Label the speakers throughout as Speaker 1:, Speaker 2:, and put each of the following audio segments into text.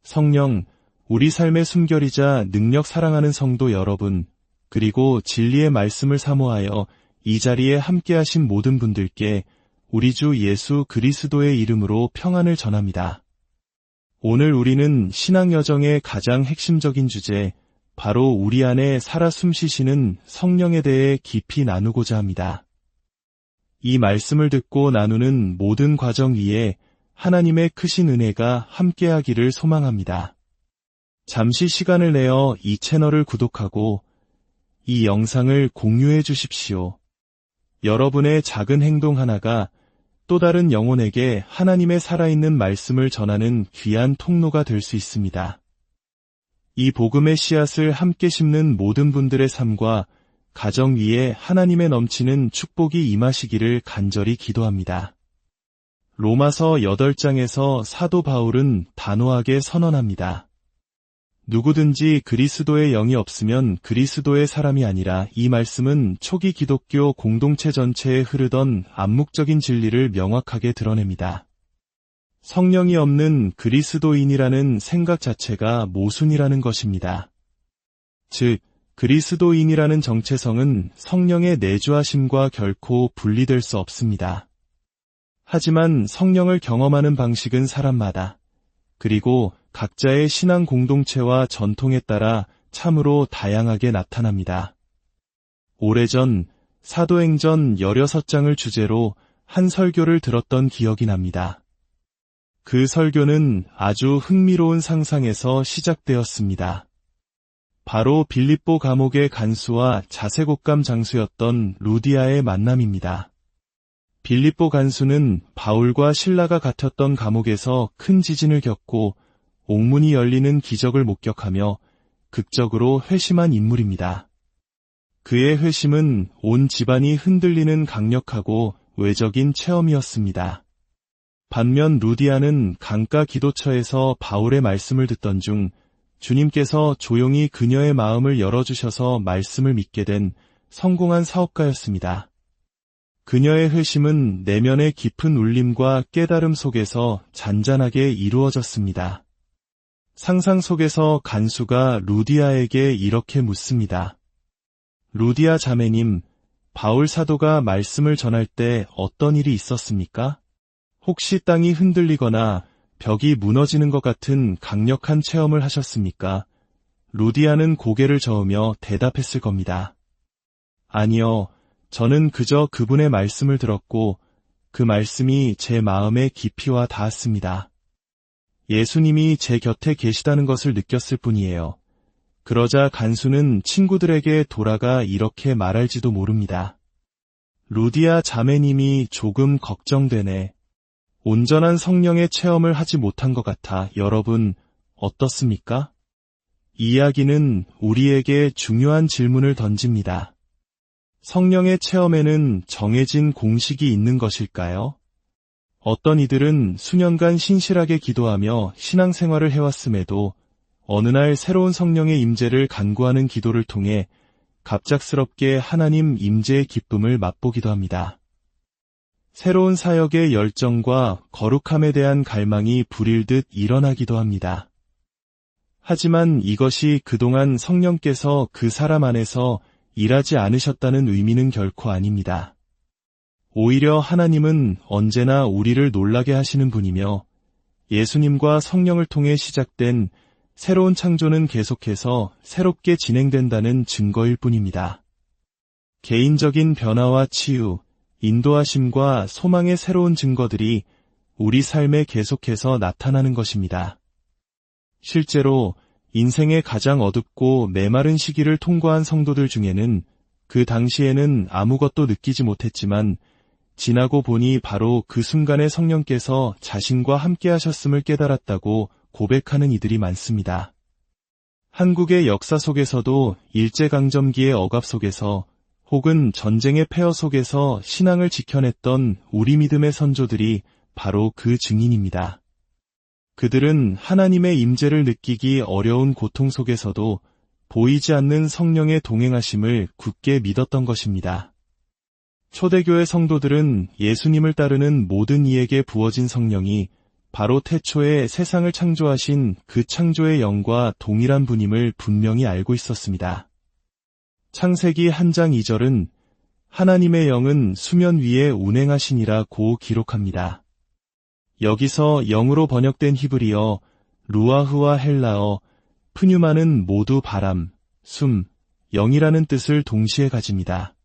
Speaker 1: 성령, 우리 삶의 숨결이자 능력 사랑하는 성도 여러분, 그리고 진리의 말씀을 사모하여 이 자리에 함께하신 모든 분들께 우리 주 예수 그리스도의 이름으로 평안을 전합니다. 오늘 우리는 신앙 여정의 가장 핵심적인 주제, 바로 우리 안에 살아 숨쉬시는 성령에 대해 깊이 나누고자 합니다. 이 말씀을 듣고 나누는 모든 과정 위에 하나님의 크신 은혜가 함께하기를 소망합니다. 잠시 시간을 내어 이 채널을 구독하고 이 영상을 공유해 주십시오. 여러분의 작은 행동 하나가 또 다른 영혼에게 하나님의 살아있는 말씀을 전하는 귀한 통로가 될 수 있습니다. 이 복음의 씨앗을 함께 심는 모든 분들의 삶과 가정 위에 하나님의 넘치는 축복이 임하시기를 간절히 기도합니다. 로마서 8장에서 사도 바울은 단호하게 선언합니다. 누구든지 그리스도의 영이 없으면 그리스도의 사람이 아니라, 이 말씀은 초기 기독교 공동체 전체에 흐르던 암묵적인 진리를 명확하게 드러냅니다. 성령이 없는 그리스도인이라는 생각 자체가 모순이라는 것입니다. 즉, 그리스도인이라는 정체성은 성령의 내주하심과 결코 분리될 수 없습니다. 하지만 성령을 경험하는 방식은 사람마다, 그리고 각자의 신앙 공동체와 전통에 따라 참으로 다양하게 나타납니다. 오래전 사도행전 16장을 주제로 한 설교를 들었던 기억이 납니다. 그 설교는 아주 흥미로운 상상에서 시작되었습니다. 바로 빌립보 감옥의 간수와 자색옥감 장수였던 루디아의 만남입니다. 빌립보 간수는 바울과 실라가 갇혔던 감옥에서 큰 지진을 겪고 옥문이 열리는 기적을 목격하며 극적으로 회심한 인물입니다. 그의 회심은 온 집안이 흔들리는 강력하고 외적인 체험이었습니다. 반면 루디아는 강가 기도처에서 바울의 말씀을 듣던 중 주님께서 조용히 그녀의 마음을 열어주셔서 말씀을 믿게 된 성공한 사업가였습니다. 그녀의 회심은 내면의 깊은 울림과 깨달음 속에서 잔잔하게 이루어졌습니다. 상상 속에서 간수가 루디아에게 이렇게 묻습니다. 루디아 자매님, 바울 사도가 말씀을 전할 때 어떤 일이 있었습니까? 혹시 땅이 흔들리거나 벽이 무너지는 것 같은 강력한 체험을 하셨습니까? 루디아는 고개를 저으며 대답했을 겁니다. 아니요, 저는 그저 그분의 말씀을 들었고 그 말씀이 제 마음에 깊이와 닿았습니다. 예수님이 제 곁에 계시다는 것을 느꼈을 뿐이에요. 그러자 간수는 친구들에게 돌아가 이렇게 말할지도 모릅니다. 루디아 자매님이 조금 걱정되네. 온전한 성령의 체험을 하지 못한 것 같아. 여러분, 어떻습니까? 이야기는 우리에게 중요한 질문을 던집니다. 성령의 체험에는 정해진 공식이 있는 것일까요? 어떤 이들은 수년간 신실하게 기도하며 신앙생활을 해왔음에도 어느 날 새로운 성령의 임재를 간구하는 기도를 통해 갑작스럽게 하나님 임재의 기쁨을 맛보기도 합니다. 새로운 사역의 열정과 거룩함에 대한 갈망이 불일듯 일어나기도 합니다. 하지만 이것이 그동안 성령께서 그 사람 안에서 일하지 않으셨다는 의미는 결코 아닙니다. 오히려 하나님은 언제나 우리를 놀라게 하시는 분이며 예수님과 성령을 통해 시작된 새로운 창조는 계속해서 새롭게 진행된다는 증거일 뿐입니다. 개인적인 변화와 치유, 인도하심과 소망의 새로운 증거들이 우리 삶에 계속해서 나타나는 것입니다. 실제로 인생의 가장 어둡고 메마른 시기를 통과한 성도들 중에는 그 당시에는 아무것도 느끼지 못했지만 지나고 보니 바로 그 순간에 성령께서 자신과 함께 하셨음을 깨달았다고 고백하는 이들이 많습니다. 한국의 역사 속에서도 일제강점기의 억압 속에서 혹은 전쟁의 폐허 속에서 신앙을 지켜냈던 우리 믿음의 선조들이 바로 그 증인입니다. 그들은 하나님의 임재를 느끼기 어려운 고통 속에서도 보이지 않는 성령의 동행하심을 굳게 믿었던 것입니다. 초대교회 성도들은 예수님을 따르는 모든 이에게 부어진 성령이 바로 태초에 세상을 창조하신 그 창조의 영과 동일한 분임을 분명히 알고 있었습니다. 창세기 1장 2절은 하나님의 영은 수면 위에 운행하시니라고 기록합니다. 여기서 영으로 번역된 히브리어, 루아흐와 헬라어, 프뉴마는 모두 바람, 숨, 영이라는 뜻을 동시에 가집니다.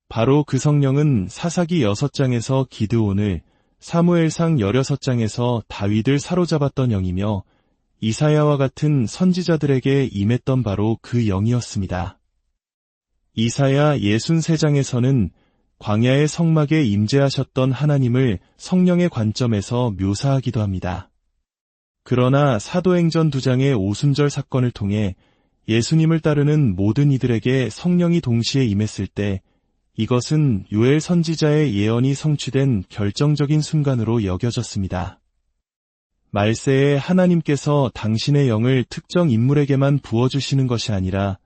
Speaker 1: 바로 그 성령은 사사기 6장에서 기드온을, 사무엘상 16장에서 다윗을 사로잡았던 영이며 이사야와 같은 선지자들에게 임했던 바로 그 영이었습니다. 이사야 63장에서는 광야의 성막에 임재하셨던 하나님을 성령의 관점에서 묘사하기도 합니다. 그러나 사도행전 2장의 오순절 사건을 통해 예수님을 따르는 모든 이들에게 성령이 동시에 임했을 때 이것은 요엘 선지자의 예언이 성취된 결정적인 순간으로 여겨졌습니다. 말세에 하나님께서 당신의 영을 특정 인물에게만 부어주시는 것이 아니라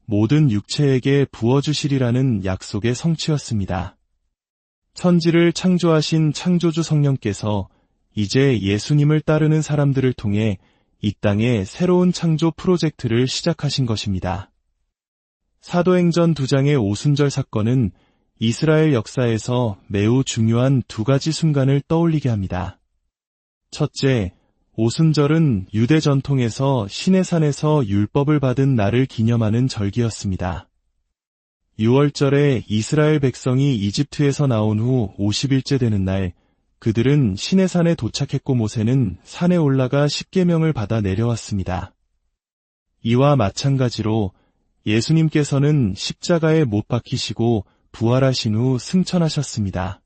Speaker 1: 모든 육체에게 부어주시리라는 약속의 성취였습니다. 천지를 창조하신 창조주 성령께서 이제 예수님을 따르는 사람들을 통해 이 땅에 새로운 창조 프로젝트를 시작하신 것입니다. 사도행전 2장의 오순절 사건은 이스라엘 역사에서 매우 중요한 두 가지 순간을 떠올리게 합니다. 첫째, 오순절은 유대 전통에서 시내산에서 율법을 받은 날을 기념하는 절기였습니다. 6월절에 이스라엘 백성이 이집트에서 나온 후 50일째 되는 날, 그들은 시내산에 도착했고 모세는 산에 올라가 십계명을 받아 내려왔습니다. 이와 마찬가지로 예수님께서는 십자가에 못 박히시고 부활하신 후 승천하셨습니다.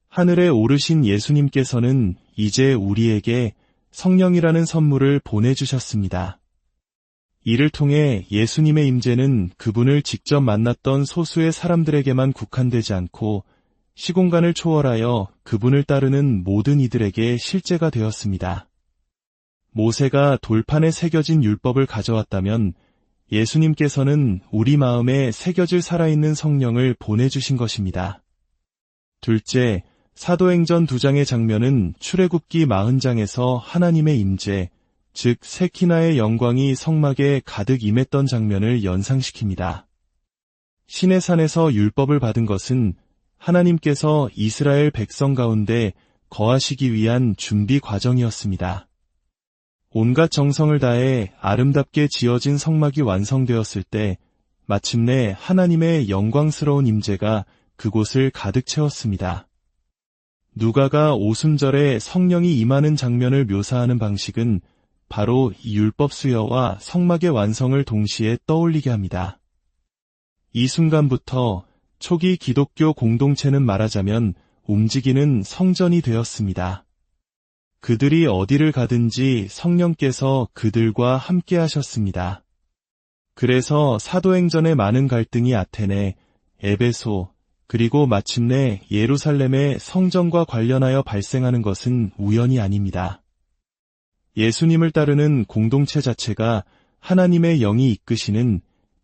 Speaker 1: 하늘에 오르신 예수님께서는 이제 우리에게 성령이라는 선물을 보내주셨습니다. 이를 통해 예수님의 임재는 그분을 직접 만났던 소수의 사람들에게만 국한되지 않고 시공간을 초월하여 그분을 따르는 모든 이들에게 실제가 되었습니다. 모세가 돌판에 새겨진 율법을 가져왔다면 예수님께서는 우리 마음에 새겨질 살아있는 성령을 보내주신 것입니다. 둘째, 사도행전 2장의 장면은 출애굽기 40장에서 하나님의 임재, 즉 세키나의 영광이 성막에 가득 임했던 장면을 연상시킵니다. 시내산에서 율법을 받은 것은 하나님께서 이스라엘 백성 가운데 거하시기 위한 준비 과정이었습니다. 온갖 정성을 다해 아름답게 지어진 성막이 완성되었을 때 마침내 하나님의 영광스러운 임재가 그곳을 가득 채웠습니다. 누가가 오순절에 성령이 임하는 장면을 묘사하는 방식은 바로 이 율법 수여와 성막의 완성을 동시에 떠올리게 합니다. 이 순간부터 초기 기독교 공동체는 말하자면 움직이는 성전이 되었습니다. 그들이 어디를 가든지 성령께서 그들과 함께 하셨습니다. 그래서 사도행전의 많은 갈등이 아테네, 에베소, 그리고 마침내 예루살렘의 성전과 관련하여 발생하는 것은 우연이 아닙니다. 예수님을 따르는 공동체 자체가 하나님의 영이 이끄시는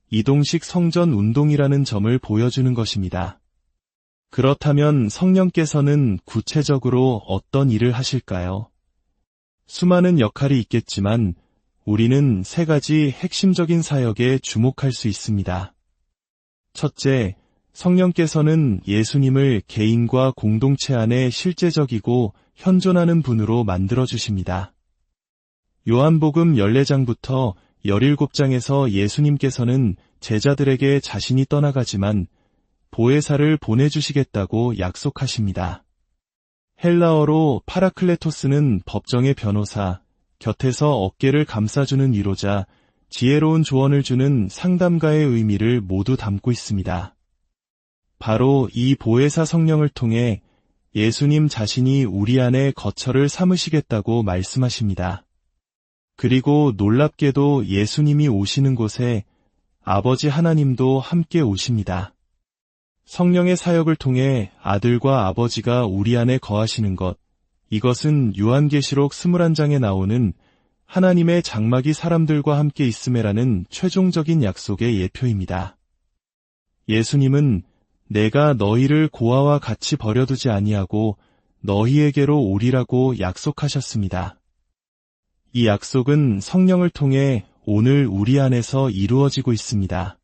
Speaker 1: 이동식 성전 운동이라는 점을 보여주는 것입니다. 그렇다면 성령께서는 구체적으로 어떤 일을 하실까요? 수많은 역할이 있겠지만 우리는 세 가지 핵심적인 사역에 주목할 수 있습니다. 첫째, 성령께서는 예수님을 개인과 공동체 안에 실제적이고 현존하는 분으로 만들어주십니다. 요한복음 14장부터 17장에서 예수님께서는 제자들에게 자신이 떠나가지만 보혜사를 보내주시겠다고 약속하십니다. 헬라어로 파라클레토스는 법정의 변호사, 곁에서 어깨를 감싸주는 위로자, 지혜로운 조언을 주는 상담가의 의미를 모두 담고 있습니다. 바로 이 보혜사 성령을 통해 예수님 자신이 우리 안에 거처를 삼으시겠다고 말씀하십니다. 그리고 놀랍게도 예수님이 오시는 곳에 아버지 하나님도 함께 오십니다. 성령의 사역을 통해 아들과 아버지가 우리 안에 거하시는 것, 이것은 요한계시록 21장에 나오는 하나님의 장막이 사람들과 함께 있음에라는 최종적인 약속의 예표입니다. 예수님은 내가 너희를 고아와 같이 버려두지 아니하고 너희에게로 오리라고 약속하셨습니다. 이 약속은 성령을 통해 오늘 우리 안에서 이루어지고 있습니다.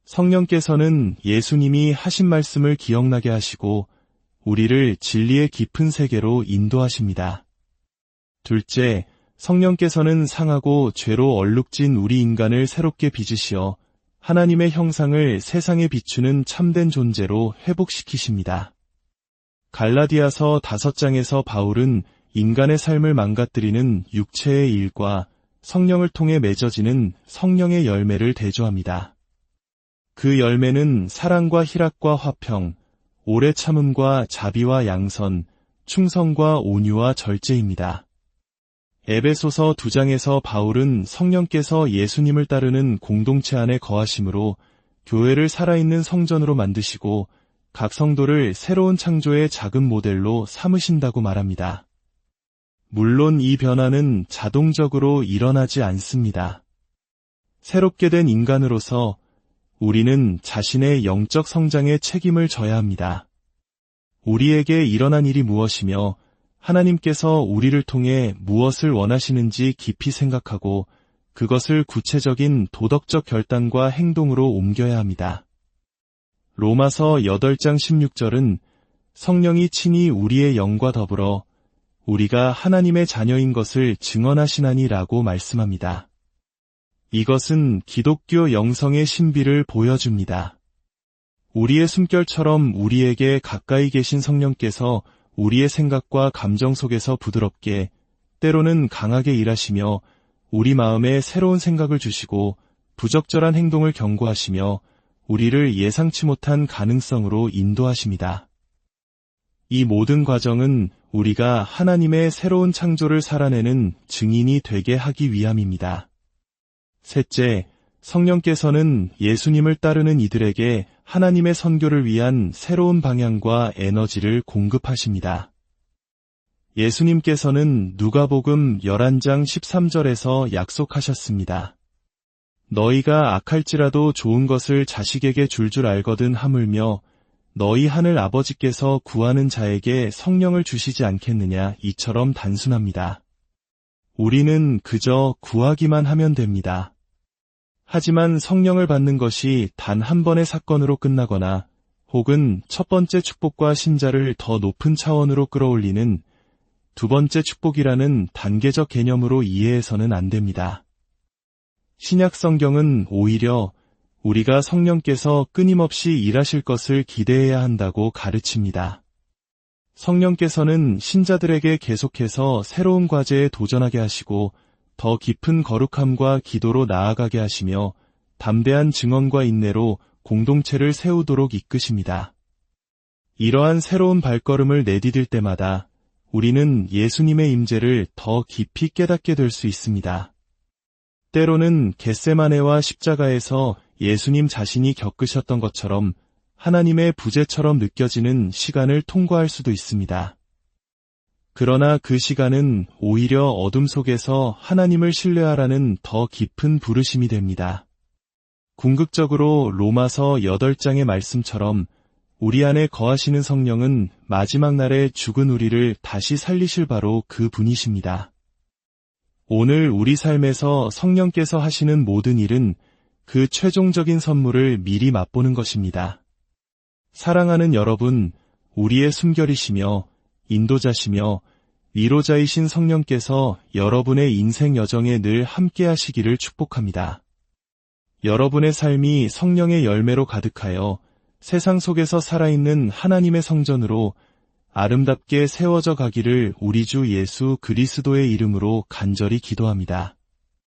Speaker 1: 성령께서는 예수님이 하신 말씀을 기억나게 하시고 우리를 진리의 깊은 세계로 인도하십니다. 둘째, 성령께서는 상하고 죄로 얼룩진 우리 인간을 새롭게 빚으시어 하나님의 형상을 세상에 비추는 참된 존재로 회복시키십니다. 갈라디아서 5장에서 바울은 인간의 삶을 망가뜨리는 육체의 일과 성령을 통해 맺어지는 성령의 열매를 대조합니다. 그 열매는 사랑과 희락과 화평, 오래 참음과 자비와 양선, 충성과 온유와 절제입니다. 에베소서 2장에서 바울은 성령께서 예수님을 따르는 공동체 안에 거하심으로 교회를 살아있는 성전으로 만드시고 각 성도를 새로운 창조의 작은 모델로 삼으신다고 말합니다. 물론 이 변화는 자동적으로 일어나지 않습니다. 새롭게 된 인간으로서 우리는 자신의 영적 성장에 책임을 져야 합니다. 우리에게 일어난 일이 무엇이며 하나님께서 우리를 통해 무엇을 원하시는지 깊이 생각하고 그것을 구체적인 도덕적 결단과 행동으로 옮겨야 합니다. 로마서 8장 16절은 성령이 친히 우리의 영과 더불어 우리가 하나님의 자녀인 것을 증언하시나니 라고 말씀합니다. 이것은 기독교 영성의 신비를 보여줍니다. 우리의 숨결처럼 우리에게 가까이 계신 성령께서 우리의 생각과 감정 속에서 부드럽게, 때로는 강하게 일하시며 우리 마음에 새로운 생각을 주시고 부적절한 행동을 경고하시며 우리를 예상치 못한 가능성으로 인도하십니다. 이 모든 과정은 우리가 하나님의 새로운 창조를 살아내는 증인이 되게 하기 위함입니다. 셋째, 성령께서는 예수님을 따르는 이들에게 하나님의 선교를 위한 새로운 방향과 에너지를 공급하십니다. 예수님께서는 누가복음 11장 13절에서 약속하셨습니다. 너희가 악할지라도 좋은 것을 자식에게 줄 알거든 하물며 너희 하늘 아버지께서 구하는 자에게 성령을 주시지 않겠느냐, 이처럼 단순합니다. 우리는 그저 구하기만 하면 됩니다. 하지만 성령을 받는 것이 단 한 번의 사건으로 끝나거나 혹은 첫 번째 축복과 신자를 더 높은 차원으로 끌어올리는 두 번째 축복이라는 단계적 개념으로 이해해서는 안 됩니다. 신약 성경은 오히려 우리가 성령께서 끊임없이 일하실 것을 기대해야 한다고 가르칩니다. 성령께서는 신자들에게 계속해서 새로운 과제에 도전하게 하시고 더 깊은 거룩함과 기도로 나아가게 하시며 담대한 증언과 인내로 공동체를 세우도록 이끄십니다. 이러한 새로운 발걸음을 내디딜 때마다 우리는 예수님의 임재를 더 깊이 깨닫게 될 수 있습니다. 때로는 겟세마네와 십자가에서 예수님 자신이 겪으셨던 것처럼 하나님의 부재처럼 느껴지는 시간을 통과할 수도 있습니다. 그러나 그 시간은 오히려 어둠 속에서 하나님을 신뢰하라는 더 깊은 부르심이 됩니다. 궁극적으로 로마서 8장의 말씀처럼 우리 안에 거하시는 성령은 마지막 날에 죽은 우리를 다시 살리실 바로 그 분이십니다. 오늘 우리 삶에서 성령께서 하시는 모든 일은 그 최종적인 선물을 미리 맛보는 것입니다. 사랑하는 여러분, 우리의 숨결이시며 인도자시며 위로자이신 성령께서 여러분의 인생 여정에 늘 함께 하시기를 축복합니다. 여러분의 삶이 성령의 열매로 가득하여 세상 속에서 살아있는 하나님의 성전으로 아름답게 세워져 가기를 우리 주 예수 그리스도의 이름으로 간절히 기도합니다.